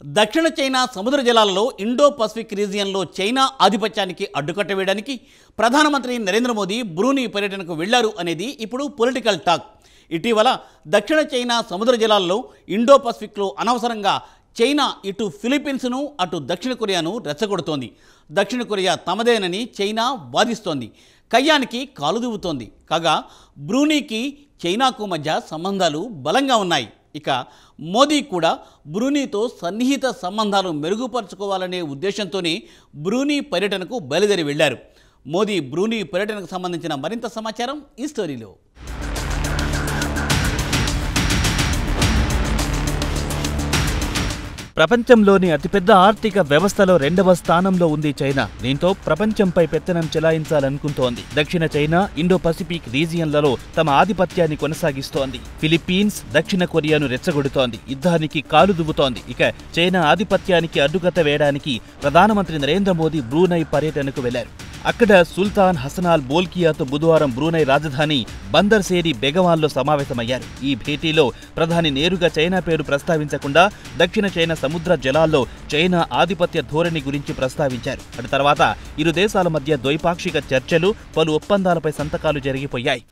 దక్షిణ చైనా సముద్ర జలాలలో Indo Pacific రీజియన్లో China ఆధిపత్యానికి అడ్డుకట్ట వేయడానికి ప్రధానమంత్రి నరేంద్ర మోదీ బ్రూనీ పర్యటనకు వెళ్లారు అనేది ఇప్పుడు పొలిటికల్ టాక్. ఇటీవల దక్షిణ చైనా సముద్ర జలాల్లో ఇండో పసిఫిక్లో అనవసరంగా చైనా ఇటు ఫిలిప్పీన్స్ను అటు దక్షిణ కొరియాను రెచ్చగొడుతోంది. దక్షిణ కొరియా తమదేనని చైనా వాదిస్తోంది. కయ్యానికి కాలుదువుతోంది. కాగా బ్రూనీకి చైనాకు మధ్య సంబంధాలు బలంగా ఉన్నాయి. ఇక మోదీ కూడా బ్రూనీతో సన్నిహిత సంబంధాలు మెరుగుపరుచుకోవాలనే ఉద్దేశంతోనే బ్రూనీ పర్యటనకు బయలుదేరి వెళ్లారు. మోదీ బ్రూనీ పర్యటనకు సంబంధించిన మరింత సమాచారం ఈ స్టోరీలో. ప్రపంచంలోని అతిపెద్ద ఆర్థిక వ్యవస్థలో 2వ స్థానంలో ఉంది చైనా. దీంతో ప్రపంచంపై పెత్తనం చెలాయించాలనుకుంటోంది. దక్షిణ చైనా ఇండో పసిఫిక్ రీజియన్లలో తమ ఆధిపత్యాన్ని కొనసాగిస్తోంది. ఫిలిప్పీన్స్ దక్షిణ కొరియాను రెచ్చగొడుతోంది. యుద్ధానికి కాలుదువ్వుతోంది. ఇక చైనా ఆధిపత్యానికి అడ్డుకట్ట వేయడానికి ప్రధానమంత్రి నరేంద్ర మోదీ బ్రూనై పర్యటనకు వెళ్లారు. అక్కడ సుల్తాన్ హసనాల్ బోల్కియాతో బుధవారం బ్రూనై రాజధాని బందర్ సేరి బెగవాన్లో సమావేశమయ్యారు. ఈ భేటీలో ప్రధాని నేరుగా చైనా పేరు ప్రస్తావించకుండా దక్షిణ చైనా సముద్ర జలాల్లో చైనా ఆధిపత్య ధోరణి గురించి ప్రస్తావించారు. అటు తర్వాత ఇరు దేశాల మధ్య ద్వైపాక్షిక చర్చలు, పలు ఒప్పందాలపై సంతకాలు జరిగిపోయాయి.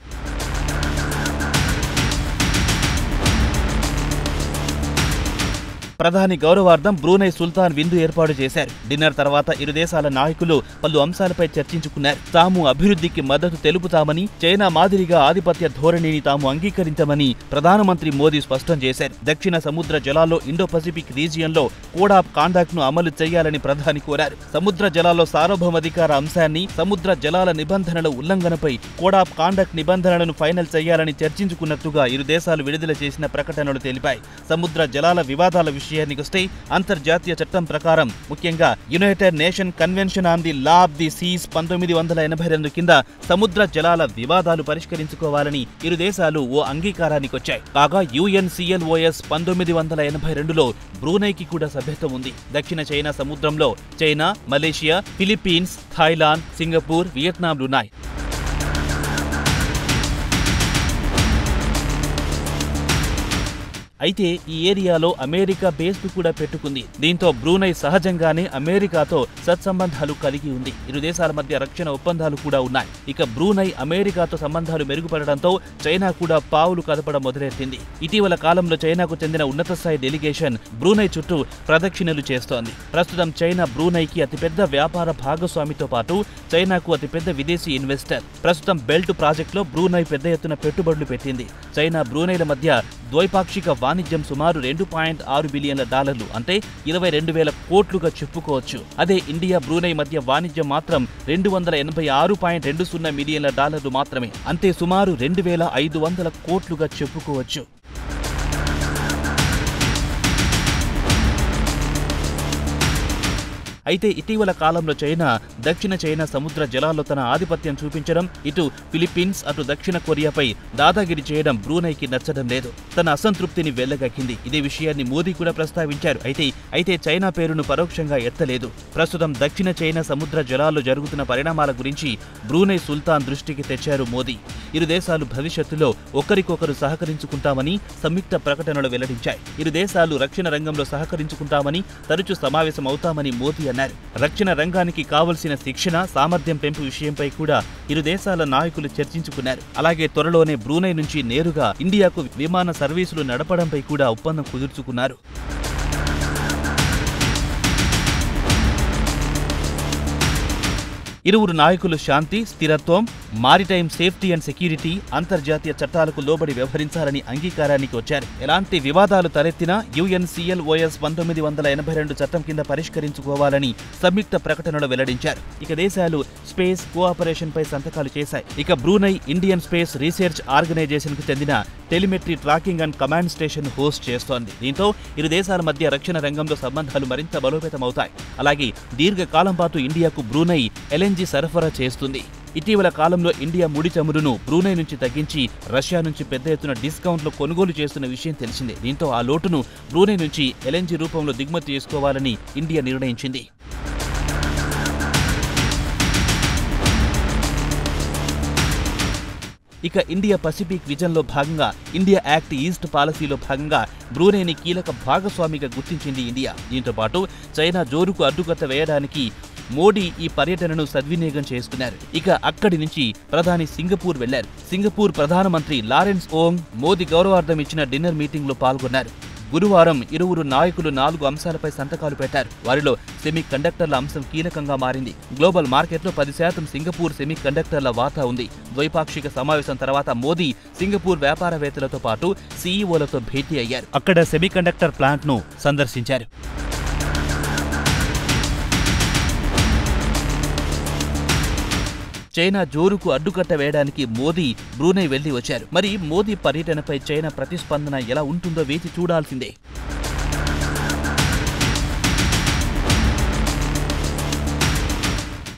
ప్రధాని గౌరవార్థం బ్రూనై సుల్తాన్ విందు ఏర్పాటు చేశారు. డిన్నర్ తర్వాత ఇరు దేశాల నాయకులు పలు అంశాలపై చర్చించుకున్నారు. తాము అభివృద్ధికి మద్దతు తెలుపుతామని, చైనా మాదిరిగా ఆధిపత్య ధోరణిని తాము అంగీకరించమని ప్రధానమంత్రి మోదీ స్పష్టం చేశారు. దక్షిణ సముద్ర జలాల్లో ఇండో పసిఫిక్ రీజియన్లో కోడ్ ఆఫ్ కాండక్ట్ ను అమలు చేయాలని ప్రధాని కోరారు. సముద్ర జలాల్లో సార్వభౌమాధికార అంశాన్ని, సముద్ర జలాల నిబంధనల ఉల్లంఘనపై కోడ్ ఆఫ్ కాండక్ట్ నిబంధనలను ఫైనల్ చేయాలని చర్చించుకున్నట్టుగా ఇరు దేశాలు విడుదల చేసిన ప్రకటనలు తెలిపాయి. సముద్ర జలాల వివాదాల విషయానికొస్తే అంతర్జాతీయ చట్టం ప్రకారం, ముఖ్యంగా United Nation convention on the law of the seas 1982 కింద సముద్ర జలాల వివాదాలు పరిష్కరించుకోవాలని ఇరు దేశాలు ఓ అంగీకారానికొచ్చాయి. కాగా UNCLOS 1982లో బ్రూనైకి కూడా సభ్యత్వం ఉంది. దక్షిణ చైనా సముద్రంలో China, Malaysia, Philippines, Thailand, Singapore, వియత్నాంలున్నాయి. అయితే ఈ ఏరియాలో అమెరికా బేస్ను కూడా పెట్టుకుంది. దీంతో బ్రూనై సహజంగానే అమెరికాతో సత్సంబంధాలు కలిగి ఉంది. ఇరు దేశాల మధ్య రక్షణ ఒప్పందాలు కూడా ఉన్నాయి. ఇక బ్రూనై అమెరికాతో సంబంధాలు మెరుగుపడడంతో చైనా కూడా పావులు కదపడం మొదలెట్టింది. ఇటీవల కాలంలో చైనాకు చెందిన ఉన్నత స్థాయి డెలిగేషన్ బ్రూనై చుట్టూ ప్రదక్షిణలు చేస్తోంది. ప్రస్తుతం చైనా బ్రూనైకి అతిపెద్ద వ్యాపార భాగస్వామితో పాటు చైనాకు అతిపెద్ద విదేశీ ఇన్వెస్టర్. ప్రస్తుతం బెల్ట్ ప్రాజెక్టులో బ్రూనై పెద్ద ఎత్తున పెట్టుబడులు పెట్టింది. చైనా బ్రూనైల మధ్య ద్వైపాక్షిక వాణిజ్యం సుమారు $2.6 బిలియన్ల, అంటే 22,000 కోట్లుగా చెప్పుకోవచ్చు. అదే ఇండియా బ్రూనై మధ్య వాణిజ్యం మాత్రం $286.20 మిలియన్ల మాత్రమే, అంటే సుమారు 2,500 కోట్లుగా చెప్పుకోవచ్చు. అయితే ఇటీవల కాలంలో చైనా దక్షిణ చైనా సముద్ర జలాల్లో తన ఆధిపత్యం చూపించడం, ఇటు ఫిలిప్పీన్స్ అటు దక్షిణ కొరియాపై దాదాగిరి చేయడం బ్రూనైకి నచ్చడం లేదు. తన అసంతృప్తిని వెళ్లగక్కింది. ఇదే విషయాన్ని మోదీ కూడా ప్రస్తావించారు. అయితే చైనా పేరును పరోక్షంగా ఎత్తలేదు. ప్రస్తుతం దక్షిణ చైనా సముద్ర జలాల్లో జరుగుతున్న పరిణామాల గురించి బ్రూనై సుల్తాన్ దృష్టికి తెచ్చారు మోదీ. ఇరు దేశాలు భవిష్యత్తులో ఒకరికొకరు సహకరించుకుంటామని సంయుక్త ప్రకటనలు వెల్లడించాయి. ఇరు దేశాలు రక్షణ రంగంలో సహకరించుకుంటామని, తరచూ సమావేశం అవుతామని మోదీ అన్నారు. రక్షణ రంగానికి కావలసిన శిక్షణ, సామర్థ్యం పెంపు విషయంపై కూడా ఇరు దేశాల నాయకులు చర్చించుకున్నారు. అలాగే త్వరలోనే బ్రూనై నుంచి నేరుగా ఇండియాకు విమాన సర్వీసులు నడపడంపై కూడా ఒప్పందం కుదుర్చుకున్నారు. ఇరువురు నాయకులు శాంతి, స్థిరత్వం, మారిటైమ్ సేఫ్టీ అండ్ సెక్యూరిటీ, అంతర్జాతీయ చట్టాలకు లోబడి వ్యవహరించాలని అంగీకారానికి వచ్చారు. ఎలాంటి వివాదాలు తలెత్తినా UNCLOS 1982 చట్టం కింద పరిష్కరించుకోవాలని సంయుక్త ప్రకటనలో వెల్లడించారు. ఇక దేశాలు స్పేస్ కోఆపరేషన్ పై సంతకాలు చేశాయి. ఇక Brunei Indian Space Research Organisation కు చెందిన telemetry tracking and command station host చేస్తోంది. దీంతో ఇరు దేశాల మధ్య రక్షణ రంగంలో సంబంధాలు మరింత బలోపేతమవుతాయి. అలాగే దీర్ఘకాలం పాటు ఇండియాకు బ్రూనై LNG సరఫరా చేస్తుంది. ఇటీవల కాలంలో ఇండియా ముడి చమురును బ్రూనై నుంచి తగ్గించి రష్యా నుంచి పెద్ద ఎత్తున డిస్కౌంట్లో కొనుగోలు చేస్తున్న విషయం తెలిసిందే. దీంతో ఆ లోటును బ్రూనై నుంచి LNG రూపంలో దిగుమతి చేసుకోవాలని ఇండియా నిర్ణయించింది. ఇక ఇండియా పసిఫిక్ విజన్లో భాగంగా ఇండియా యాక్ట్ ఈస్ట్ పాలసీలో భాగంగా బ్రూనైని కీలక భాగస్వామిగా గుర్తించింది ఇండియా. దీంతో పాటు చైనా జోరుకు అడ్డుకట్ట వేయడానికి మోడీ ఈ పర్యటనను సద్వినియోగం చేసుకున్నారు. ఇక అక్కడి నుంచి ప్రధాని సింగపూర్ వెళ్లారు. సింగపూర్ ప్రధానమంత్రి లారెన్స్ ఓంగ్ మోదీ గౌరవార్థం ఇచ్చిన డిన్నర్ మీటింగ్లో పాల్గొన్నారు. గురువారం ఇరువురు నాయకులు 4 అంశాలపై సంతకాలు పెట్టారు. వారిలో సెమీ కండక్టర్ల అంశం కీలకంగా మారింది. గ్లోబల్ మార్కెట్లో 10% సింగపూర్ సెమీ కండక్టర్ల వాటా ఉంది. ద్వైపాక్షిక సమావేశం తర్వాత మోదీ సింగపూర్ వ్యాపారవేత్తలతో పాటు సీఈఓలతో భేటీ అయ్యారు. అక్కడ సెమీ కండక్టర్ ప్లాంట్ను సందర్శించారు. చైనా జోరుకు అడ్డుకట్ట వేయడానికి మోదీ బ్రూనై వెళ్లి వచ్చారు. మరి మోదీ పర్యటనపై చైనా ప్రతిస్పందన ఎలా ఉంటుందో వేచి చూడాల్సిందే.